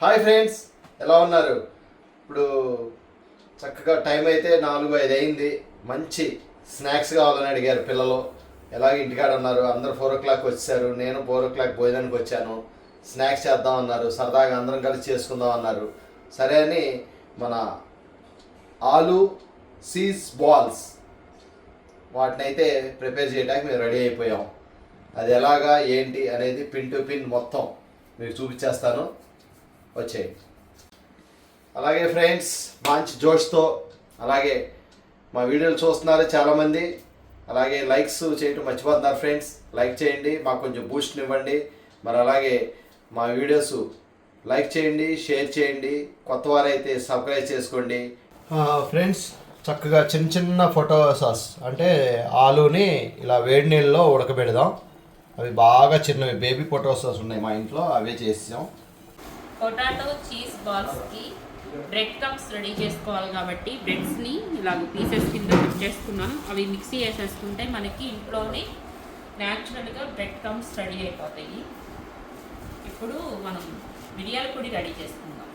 Hi friends, ఎలా ఉన్నారు? ఇప్పుడు చక్కగా టైం అయితే 4-5 అయింది. మంచి స్నాక్స్ కావాలని అడిగారు పిల్లలు. ఎలాగ ఇంటికాడ ఉన్నారు, అందరూ 4 o'clock వచ్చారు. నేను 4 o'clock భోజనానికి వచ్చాను. స్నాక్స్ చేద్దాం అన్నారు, సరదాగా అందరం కలిసి చేసుకుందాం అన్నారు. సరే అని మన ఆలు సీజ్ బాల్స్ వాటిని అయితే ప్రిపేర్ చేయడానికి మేము రెడీ అయిపోయాం. అది ఎలాగా ఏంటి అనేది పిన్ టు పిన్ మొత్తం మీకు చూపించేస్తాను, వచ్చేయి. అలాగే ఫ్రెండ్స్, మంచి జోష్తో అలాగే మా వీడియోలు చూస్తున్నారు చాలామంది. అలాగే లైక్స్ చేయటం మర్చిపోతున్నారు ఫ్రెండ్స్. లైక్ చేయండి, మాకు కొంచెం బూస్ట్ని ఇవ్వండి. మరి అలాగే మా వీడియోస్ లైక్ చేయండి, షేర్ చేయండి. కొత్త వారైతే సబ్స్క్రైబ్ చేసుకోండి. ఫ్రెండ్స్, చక్కగా చిన్న చిన్న ఫోటో సాస్ అంటే ఆలుని ఇలా వేడి నీళ్ళలో ఉడకబెడదాం. అవి బాగా చిన్నవి బేబీ ఫోటో సాస్ ఉన్నాయి మా ఇంట్లో, అవే చేసాం. పొటాటో చీజ్ బాల్స్కి బ్రెడ్ క్రమ్స్ రెడీ చేసుకోవాలి కాబట్టి బ్రెడ్స్ని ఇలాగ పీసెస్ కింద కట్ చేసుకున్నాను. అవి మిక్సీ వేసేసుకుంటే మనకి ఇంట్లోనే న్యాచురల్గా బ్రెడ్ క్రమ్స్ రెడీ అయిపోతాయి. ఇప్పుడు మనం మిరియాల పొడి రెడీ చేసుకుందాం.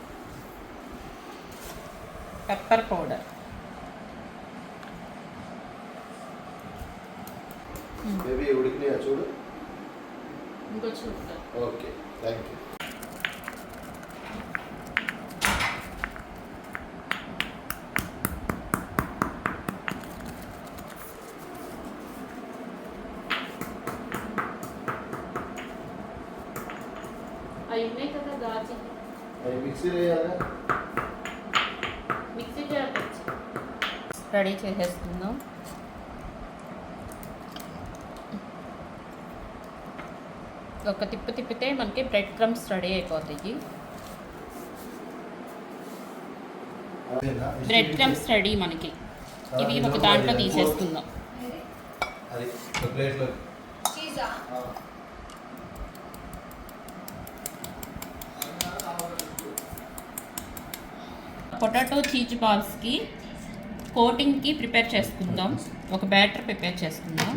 పెప్పర్ పౌడర్, బేబీ ఉడికినాయా చూడు. ఇంకొచ్చి ఉంటాం. Okay, thank you. అవి ఉన్నాయి కదా గాజు, అవి మిక్సీ వేయాలా? మిక్సీ జార్ రెడీ చేసేసుకుందాం. ఒక తిప్పితే మనకి బ్రెడ్ క్రమ్స్ రెడీ అయిపోతాయి. బ్రెడ్ క్రమ్స్ రెడీ మనకి. ఇవి ఒక దాంట్లో తీసేసుకుందాం. పొటాటో చీజ్ బాల్స్కి కోటింగ్కి ప్రిపేర్ చేసుకుందాం. ఒక బ్యాటర్ ప్రిపేర్ చేసుకుందాం.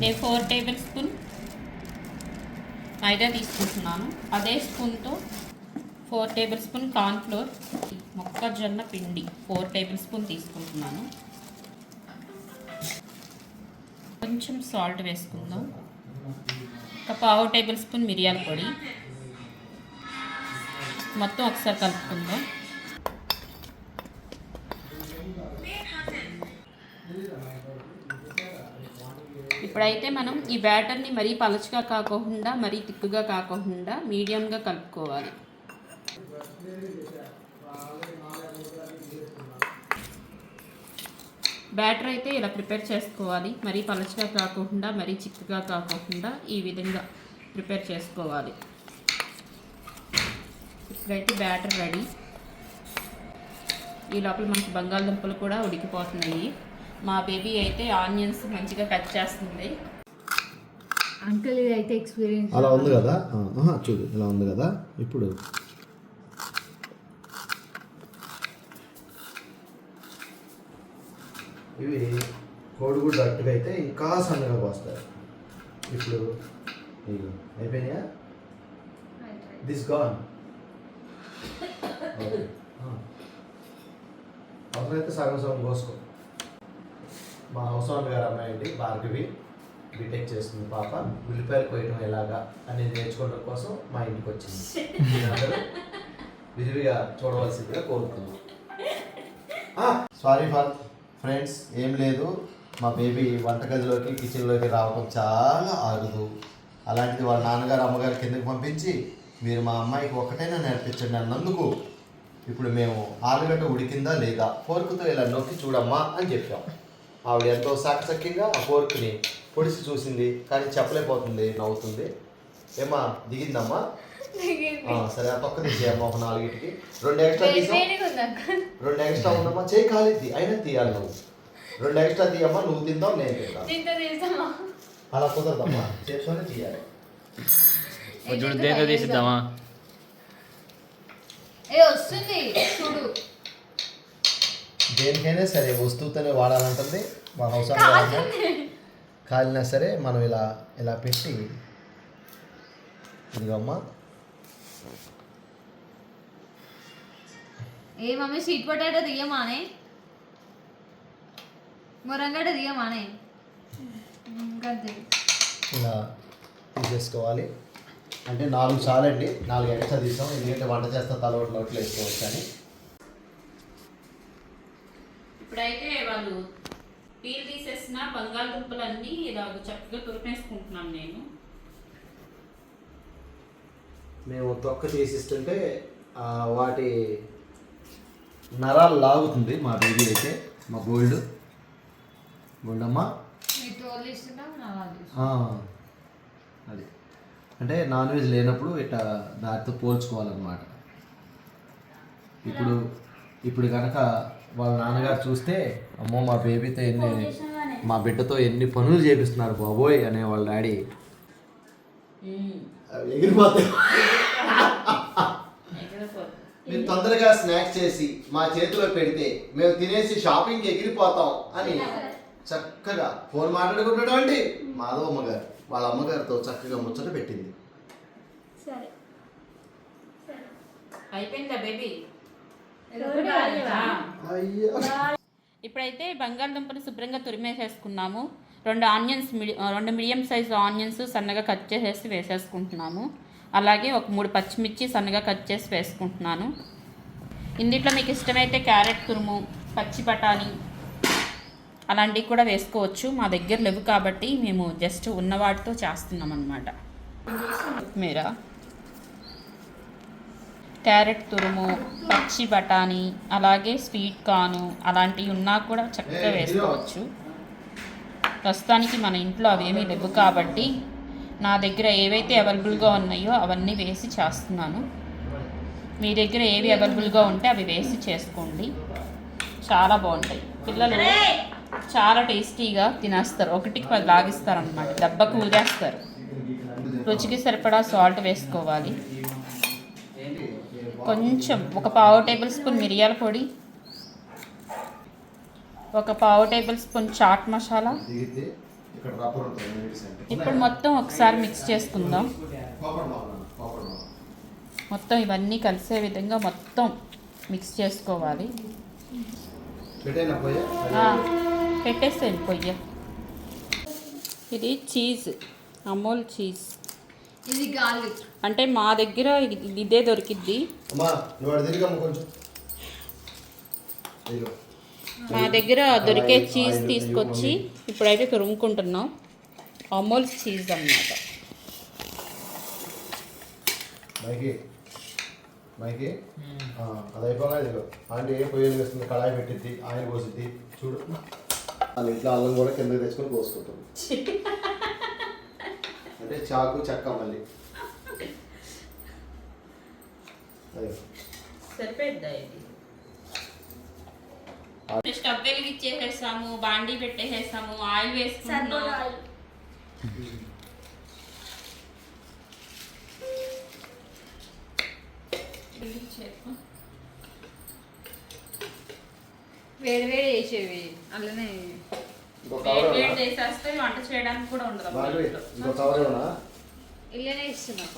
నేను 4 టేబుల్ స్పూన్ మైదా తీసుకుంటున్నాను. అదే స్పూన్తో 4 టేబుల్ స్పూన్ కార్న్ఫ్లోర్, మొక్కజొన్న పిండి 4 టేబుల్ స్పూన్ తీసుకుంటున్నాను. కొంచెం సాల్ట్ వేసుకుందాం. ఒక 1/2 టేబుల్ స్పూన్ మిరియాల పొడి. మొత్తం ఒకసారి కలుపుకుందాం. ఇప్పుడైతే మనం ఈ బ్యాటర్ని మరీ పలచగా కాకుండా మరీ తిక్కుగా కాకుండా మీడియంగా కలుపుకోవాలి. బ్యాటర్ అయితే ఇలా ప్రిపేర్ చేసుకోవాలి. మరీ పలచగా కాకుండా మరీ చిక్కుగా కాకుండా ఈ విధంగా ప్రిపేర్ చేసుకోవాలి. ఇప్పుడైతే బ్యాటర్ రెడీ. ఈ లోపల మనకి బంగాళదుంపలు కూడా ఉడికిపోతున్నాయి. మా బేబీ అయితే ఆనియన్స్ మంచిగా కట్ చేస్తుంది. అంకుల్ ఇది అయితే ఎక్స్పీరియన్స్ అలా ఉంది కదా, చూడు ఇలా ఉంది కదా. ఇప్పుడు ఇవి కోడిగుడ్డు అట్టుగా అయితే ఇంకా సన్నగా పోస్తారు. ఇప్పుడు అయిపోయినాయా? This gone. అవసరమైతే సగం సగం కోసుకో. మా హౌస్ ఓనర్ గారు అమ్మాయి అండి, భార్గవి, బీటెక్ చేస్తుంది పాప. ఉల్లిపాయలు కోయడం ఎలాగా అనేది నేర్చుకోవడం కోసం మా ఇంటికి వచ్చింది. విరివిగా చూడవలసిందిగా కోరుతున్నాం. సారీ ఫర్ ఫ్రెండ్స్, ఏం లేదు, మా బేబీ వంటగదిలోకి కిచెన్లోకి రావడం చాలా ఆగదు. అలాంటిది వాళ్ళ నాన్నగారు అమ్మగారు కిందకి పంపించి మీరు మా అమ్మాయికి ఒక్కటైనా నేర్పించండి అన్నందుకు ఇప్పుడు మేము ఆలుగడ్డ ఉడికిందా లేదా ఫోర్కుతో ఇలా నొక్కి చూడమ్మా అని చెప్పాం. ఆవిడ ఎంతో సాకచక్యంగా ఆ ఫోర్క్ని పొడిసి చూసింది, కానీ చెప్పలేకపోతుంది, నవ్వుతుంది. ఏమా దిగిందమ్మా? సరే, ఆ తొక్క తీసేయమ్మా. ఒక 4కి 2 ఎక్స్ట్రా తీసా. 2 ఎక్స్ట్రా ఉందమ్మా, చేయి కాలిద్ది అయినా తీయాలి. నువ్వు 2 ఎక్స్ట్రా తీయమ్మా. నువ్వు తిందావు, నేను తింటాను. అలా కుదరదమ్మా, చేస్తూనే తీయాలి. తీసిద్దామా? వస్తుంది చూడు. దేనికైనా సరే వస్తువుతోనే వాడాలంటుంది మా హౌస్. కాలినా సరే మనం ఇలా ఇలా పెట్టి ఇదిగమ్మా ఏ మమ్మీ స్వీట్ పొటాటో తీయమానే మొరంగడ్డ తీయమానే ఇంకంతే ఇలా తీసేసుకోవాలి. అంటే 4 చాలండి, 4 ఎక్స్ట్రా తీసాం ఎందుకంటే వంట చేస్తా తలవట్లు వేసుకోవచ్చు అని. ఇప్పుడైతే వాళ్ళు పీల్ తీసేసిన బంగాళదుంపలన్నీ ఇలా చక్కగా తురిమేసుకుంటున్నాను నేను. మేము తొక్క తీసిస్తుంటే వాటి నరాలు లాగుతుంది మా బేబీ అయితే, మా గోల్డమ్మ. మీరు తోలు ఇస్తున్నాం అది అంటే నాన్ వెజ్ లేనప్పుడు ఇట్లా దాటితో పోల్చుకోవాలన్నమాట. ఇప్పుడు కనుక వాళ్ళ నాన్నగారు చూస్తే అమ్మో మా బేబీతో మా బిడ్డతో ఎన్ని పనులు చేపిస్తున్నారు బాబోయ్ అనే వాళ్ళ డాడీ ఎగిరిపోతాయి. మీరు తొందరగా స్నాక్స్ చేసి మా చేతిలో పెడితే మేము తినేసి షాపింగ్కి ఎగిరిపోతాం అని చక్కగా ఫోన్ మాట్లాడుకుంటాడు అండి మాధవమ్మ గారు వాళ్ళ అమ్మగారితో చక్కగా ముచ్చట పెట్టింది. అయిపోయిందా బేబీ? అయ్యో ఇప్పుడైతే బంగాళదుంపలు శుభ్రంగా తురిమేసేసుకున్నాము. 2 మీడియం సైజు ఆనియన్స్ సన్నగా కట్ చేసేసి వేసేసుకుంటున్నాము. అలాగే ఒక 3 పచ్చిమిర్చి సన్నగా కట్ చేసి వేసుకుంటున్నాను. ఇందులో మీకు ఇష్టమైతే క్యారెట్ తురుము, పచ్చి బఠానీ అలాంటివి కూడా వేసుకోవచ్చు. మా దగ్గర లేవు కాబట్టి మేము జస్ట్ ఉన్న వాటితో చేస్తున్నాం అన్నమాట. మీరా క్యారెట్ తురుము, పచ్చి బఠానీ, అలాగే స్వీట్ కార్న్ అలాంటివి ఉన్నా కూడా చక్కగా వేసుకోవచ్చు. ప్రస్తుతానికి మన ఇంట్లో అవేమీ లేవు కాబట్టి నా దగ్గర ఏవైతే అవైలబుల్గా ఉన్నాయో అవన్నీ వేసి చేస్తున్నాను. మీ దగ్గర ఏవి అవైలబుల్గా ఉంటే అవి వేసి చేసుకోండి, చాలా బాగుంటాయి. పిల్లలు చాలా టేస్టీగా తినేస్తారు, 1కి 10 లాగిస్తారు అన్నమాట, దెబ్బకు ఊదేస్తారు. రుచికి సరిపడా సాల్ట్ వేసుకోవాలి. కొంచెం ఒక 1/2 టేబుల్ స్పూన్ మిరియాల పొడి, ఒక 1/2 టేబుల్ స్పూన్ చాట్ మసాలా. ఇప్పుడు మొత్తం ఒకసారి మిక్స్ చేసుకుందాం. మొత్తం ఇవన్నీ కలిసే విధంగా మొత్తం మిక్స్ చేసుకోవాలి. పెట్టేసేయండి పొయ్య. ఇది చీజ్, అమూల్ చీజ్. ఇది గార్లిక్. అంటే మా దగ్గర ఇదే దొరికిద్ది. మా దగ్గర దొరికే చీజ్ తీసుకొచ్చి ఇప్పుడైతే తురుముకుంటున్నాం. అమూల్ చీజ్ అన్నమాట. అది అయిపోగా ఇదిగో అంటే ఏ పొయ్యిలు వేస్తుంది, కళాయి పెట్టిద్ది, ఆయిల్ పోసిద్ది చూడు. వాళ్ళ ఇంట్లో అల్లం కూడా కిందకి తెచ్చుకొని పోసుకుంటాం. అంటే చాకు చెక్క మళ్ళీ సరిపోద్దా ఇది? స్టవ్ వెలిగించేసేసాము, బాండీ పెట్టేసేసాము, ఆయిల్ వేసుకుంటున్నాము. వేడి వేడి వేసేవి అలానే వేడి వేసేస్తే వంట చేయడానికి కూడా ఉండదు. ఇలానే ఇస్తున్నాం.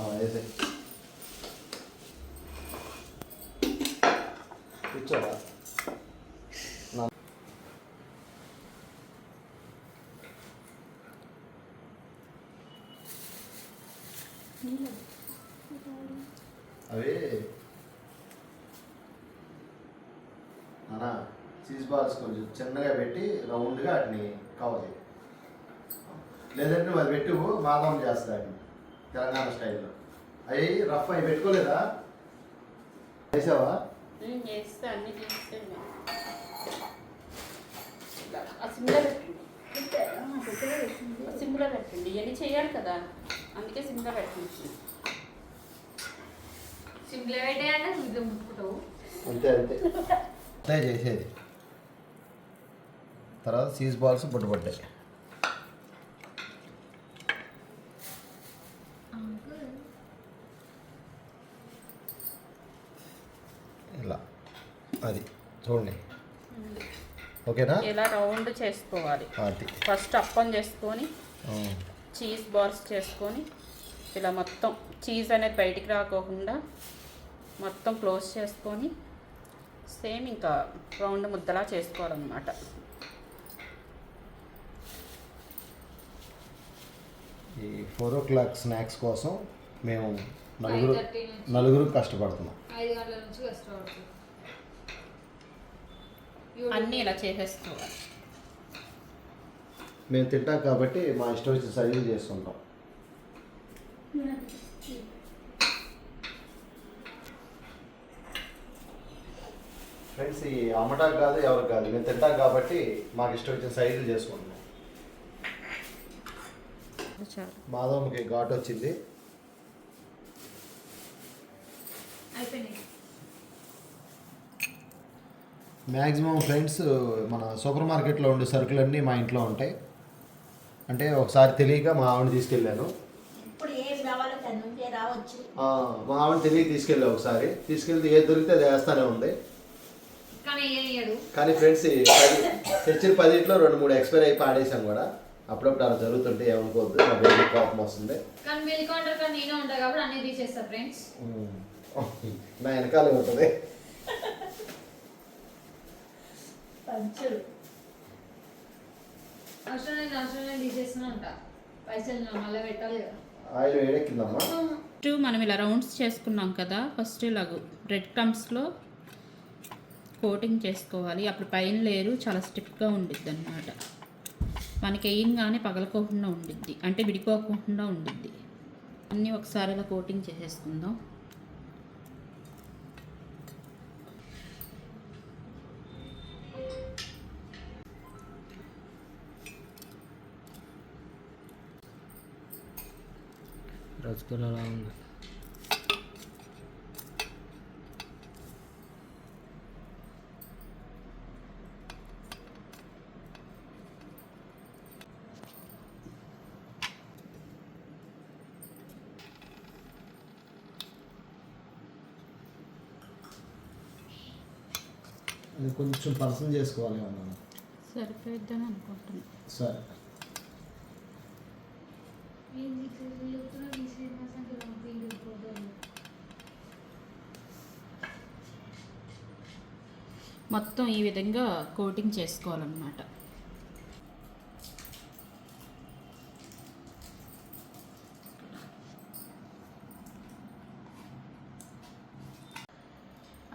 కూర్చోరా అవి అన్నా చీజ్ బాల్స్ కొంచెం చిన్నగా పెట్టి రౌండ్గా వాటిని కవర్ చేయి. లేదంటే నువ్వు అది పెట్టి మాదం చేస్తా వాటిని తెలంగాణ స్టైల్లో. అవి రఫ్ అవి పెట్టుకోలేదా? వేసావా? సింపుల్గా పెట్టండి, ఇవన్నీ చేయాలి కదా, అందుకే సింపుల్గా పెట్టండి. సింపుల్గా పెట్టాయంటే నువ్వు ముట్టుకుంటావు. అంతే అట్లే చేసేది. తర్వాత చీజ్ బాల్స్ బుట్టబడ్డాయి. ఇలా అది చూడండి, ఓకేనా? ఇలా రౌండ్ చేసుకోవాలి. ఫస్ట్ అప్పం చేసుకొని చీజ్ బాల్స్ చేసుకొని ఇలా మొత్తం చీజ్ అనేది బయటికి రాకోకుండా మొత్తం క్లోజ్ చేసుకొని సేమ్ ఇంకా రౌండ్ ముద్దలా చేసుకోవాలన్నమాట. ఈ 4 o'clock స్నాక్స్ కోసం మేము 5:30 నుంచి. నలుగురు కష్టపడుతున్నాం. 5 గంటల నుంచి కష్టపడుతుంది. అన్నీ ఇలా చేసేసుకోవాలి. మేము తింటాం కాబట్టి మా ఇష్టం వచ్చిన సైజులు చేసుకుంటాం. ఫ్రెండ్స్, ఈ అమ్మటాకు కాదు ఎవరికి కాదు, మేము తింటాం కాబట్టి మాకు ఇష్టం వచ్చిన సైజులు చేసుకుంటున్నాం. చాలు. మాధవమ్మకి ఘాటు వచ్చింది. అయిపోయినాయి. మ్యాక్సిమం ఫ్రెండ్స్ మన సూపర్ మార్కెట్లో ఉండే సరుకులన్నీ మా ఇంట్లో ఉంటాయి. అంటే ఒకసారి తెలియక మా ఆవిడ తీసుకెళ్ళాను. ఇప్పుడు ఏం రావాలో తన నుంచే రావచ్చు. మా ఆవిడ తెలియక తీసుకెళ్ళా. ఒకసారి తీసుకెళ్తే ఏది దొరికితే అది వేస్తానే ఉంది. కానీ ఏం ఇయ్యడు. కానీ ఫ్రెండ్స్ తెచ్చిన 10 2-3 ఎక్స్పైర్ అయి పాడేసాం కూడా. అప్పుడప్పుడు అలా జరుగుతుంటే ఏమనుకోవద్దు, మా బేబీ కోపం వస్తుంది. కానీ మిల్క్ కౌంటర్ కానీ నేనే ఉంటాను కాబట్టి అన్నీ తీసేస్తా ఫ్రెండ్స్. నా వెనకాలే ఉంటుంది. పంచులు అవసరం తీసేస్తూనే ఉంటా. పైసలు మళ్ళీ పెట్టాలి కదా. ఆయిల్ వేడెక్కిందమ్మా. ఫస్ట్ మనం ఇలా రౌండ్స్ చేసుకున్నాం కదా, ఫస్ట్ ఇలాగ బ్రెడ్ క్రమ్స్లో కోటింగ్ చేసుకోవాలి. అప్పుడు పైన లేరు చాలా స్టిఫ్గా ఉండిద్ది అన్నమాట. మనకి వేయంగానే పగలకోకుండా ఉండిద్ది, అంటే విడిపోకుండా ఉండిద్ది. అన్నీ ఒకసారి ఇలా కోటింగ్ చేసేసుకుందాం. రసగుల్లా ఉంది. ఇది కొంచెం పర్సన్ చేసుకోవాలి అన్నాను. సరిపోయిద్దని అనుకుంటున్నాను. సరే, మొత్తం ఈ విధంగా కోటింగ్ చేసుకోవాలన్నమాట.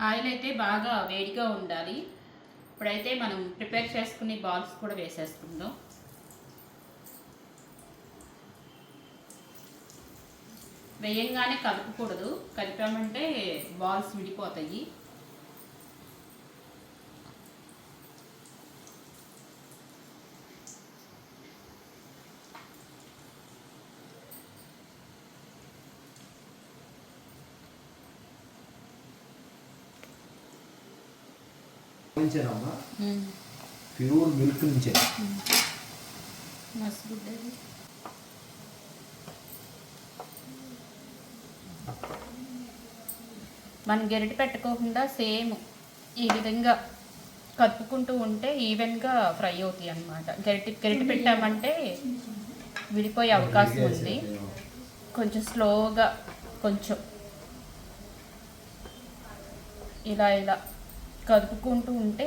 ఆయిల్ అయితే బాగా వేడిగా ఉండాలి. ఇప్పుడైతే మనం ప్రిపేర్ చేసుకునే బాల్స్ కూడా వేసేసుకుందాం. వేయంగానే కలపకూడదు, కలిపామంటే బాల్స్ విడిపోతాయి. నుంచేనమ్మా, ప్యూర్ మిల్క్ నుంచే. మస్తుగుడ్డది. మనం గరిటె పెట్టుకోకుండా సేమ్ ఈ విధంగా కలుపుకుంటూ ఉంటే ఈవెన్గా ఫ్రై అవుతాయి అన్నమాట. గరిటె పెట్టామంటే విడిపోయే అవకాశం ఉంది. కొంచెం స్లోగా కొంచెం ఇలా ఇలా కదుపుకుంటూ ఉంటే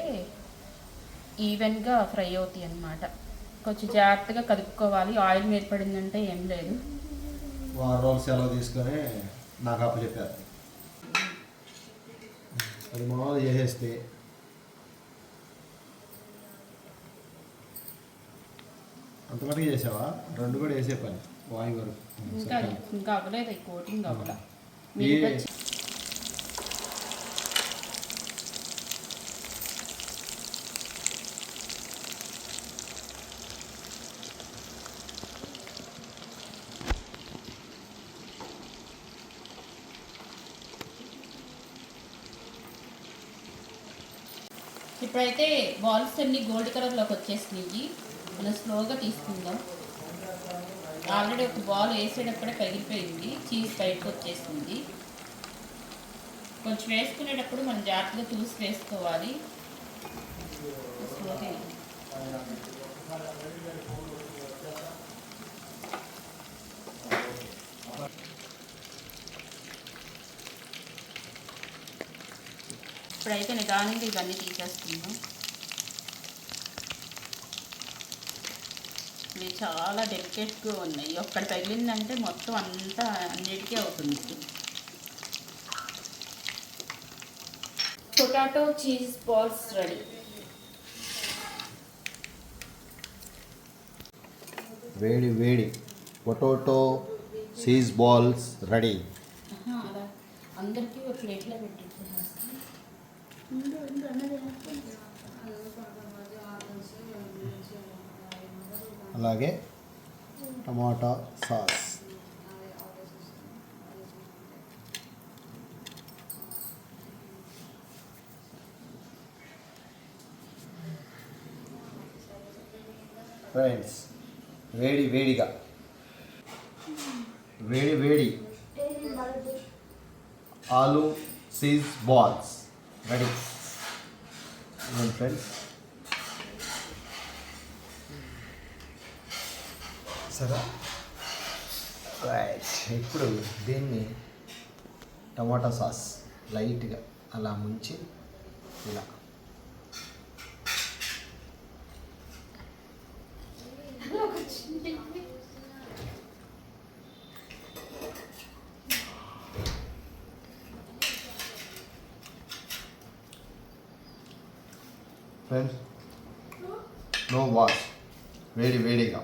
ఈవెన్గా ఫ్రై అవుతాయి అన్నమాట. కొంచెం జాగ్రత్తగా కదుపుకోవాలి. ఆయిల్ మీద పడిందంటే ఏం లేదు. 1 రోజు సెలవు తీసుకొని నాకు అప్పు చెప్పారు. అది మామూలు చేసేస్తే అంతవరకు చేసావా? 2 కూడా వేసే పని వాయు వరకు. ఇంకా అవ్వలేదు, ఈ కోటింగ్ అవ్వల. ఇప్పుడైతే బాల్స్ అన్ని గోల్డ్ కలర్లోకి వచ్చేసినాయి. మనం స్లోగా తీసుకుందాం. ఆల్రెడీ ఒక బాల్ వేసేటప్పుడే పగిలిపోయింది, చీజ్ బయటకు వచ్చేసింది. కొంచెం వేసుకునేటప్పుడు మనం జాగ్రత్తగా చూసి వేసుకోవాలి. స్లోగా ఇప్పుడైతే నిదానంగా ఇవన్నీ తీసేస్తున్నాం. ఇవి చాలా డెలికేట్గా ఉన్నాయి. ఒక్కటి తగిలిందంటే మొత్తం అంతా అన్నిటికీ అవుతుంది. Potato cheese balls ready. వేడి వేడి పొటాటో చీజ్ బాల్స్ రెడీ. అలా అందరికీ ఒక ప్లేట్లో పెట్టి అలాగే టమాటా సాస్. ఫ్రెండ్స్ వేడి వేడిగా వేడి వేడి ఆలు చీజ్ బాల్స్ రెడీ. ఫ్రెండ్స్ సరే రైట్. ఇప్పుడు దీన్ని టమాటా సాస్ లైట్గా అలా ముంచి ఇలా ఫ్రెండ్స్ నో వాష్ వేడి వేడిగా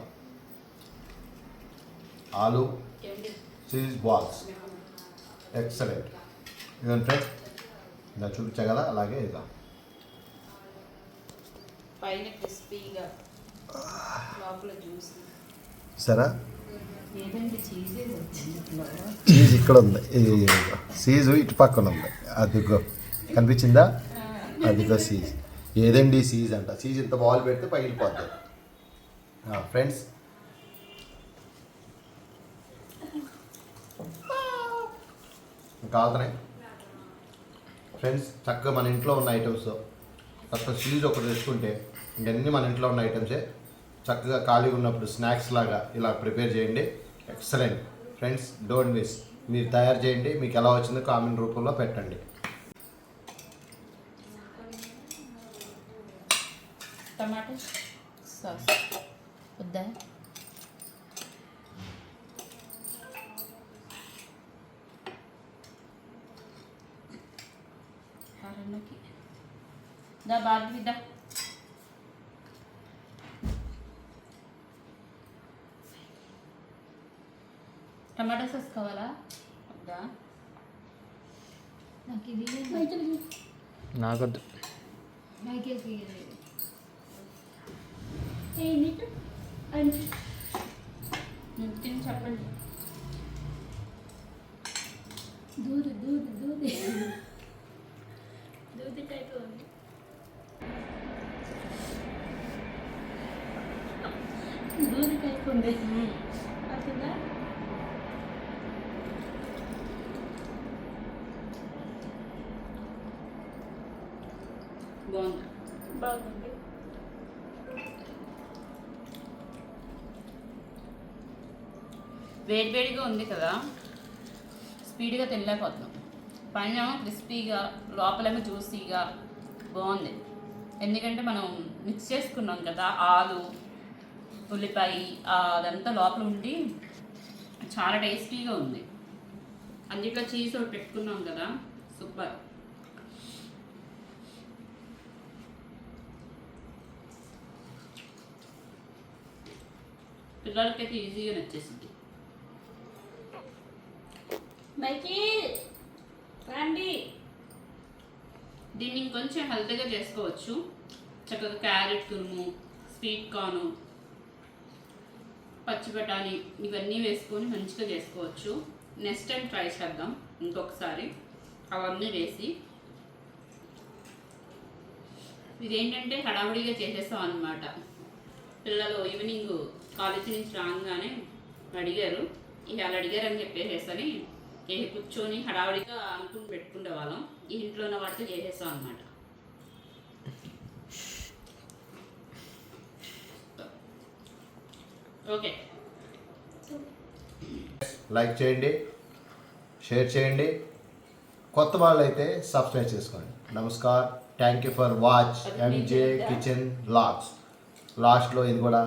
ఆలు చీజ్ బాల్స్ ఎక్సలెంట్. ఇదండి ఫ్రెండ్స్, ఇలా చూపించా కదా, అలాగే ఇదా పైన క్రిస్పీగా లోపల జ్యూస్. సరే ఏదండి చీజే వచ్చింది. చీజ్ ఇక్కడ ఉంది, ఇది చీజ్ ఇటు పక్కన ఉంది, అదిగో కనిపించిందా, అదిగో చీజ్. ఏదండి చీజ్ అంట, చీజ్ ఇంత బాల్ పెడితే పగిలిపోద్ది. ఫ్రెండ్స్ కాలుతున్నాయి. ఫ్రెండ్స్ చక్కగా మన ఇంట్లో ఉన్న ఐటమ్స్ చక్కగా చీజ్ ఒకటి తెచ్చుకుంటే ఇంకన్నీ మన ఇంట్లో ఉన్న ఐటమ్సే. చక్కగా ఖాళీగా ఉన్నప్పుడు స్నాక్స్ లాగా ఇలా ప్రిపేర్ చేయండి. Excellent friends, don't miss. మీరు తయారు చేయండి, మీకు ఎలా వచ్చిందో కామెంట్ రూపంలో పెట్టండి. టమాటో సాస్ వద్దా? దా బార్బీ దా. టమాటో సాస్ కావాలా వద్దా? నాకు ఇది నాకొద్దు. మైకేల్కి తిని చెప్పండి. దూది దూది దూది దూది టైప్ ఉంది. దూది టైప్ ఉంది. అవుతుందా? బాగుంది. బాగుంది. వేడివేడిగా ఉంది కదా, స్పీడ్గా తినలేకపోతున్నాం. పైన క్రిస్పీగా లోపలేమో జ్యూసీగా బాగుంది. ఎందుకంటే మనం మిక్స్ చేసుకున్నాం కదా, ఆలు ఉల్లిపాయ అదంతా లోపల ఉండి చాలా టేస్టీగా ఉంది. అందులో చీజ్ ఒకటి పెట్టుకున్నాం కదా, సూపర్. పిల్లలకైతే ఈజీగా నచ్చేసింది. మైకి రండి. దీన్ని ఇంకొంచెం హెల్తీగా చేసుకోవచ్చు. చక్కగా క్యారెట్ తురుము, స్వీట్ కార్న్, పచ్చి బఠానీ ఇవన్నీ వేసుకొని మంచిగా చేసుకోవచ్చు. నెక్స్ట్ టైం ట్రై చేద్దాం ఇంకొకసారి అవన్నీ వేసి. ఇదేంటంటే హడావుడిగా చేసేస్తాం అన్నమాట. పిల్లలు ఈవినింగ్ కాలేజీ నుంచి రాగానే అడిగారు, ఇవాళ అడిగారని చెప్పేసేసని కూర్చొని హడావుడిగా అనుకుని పెట్టుకునే వాళ్ళం. ఈ ఇంట్లో ఉన్న వాటితో చేసేస్తాం అన్నమాట. ఓకే, లైక్ చేయండి, షేర్ చేయండి, కొత్త వాళ్ళు అయితే సబ్స్క్రైబ్ చేసుకోండి. నమస్కార్, thank you for watch MJ kitchen blogs. లాస్ట్లో ఇది కూడా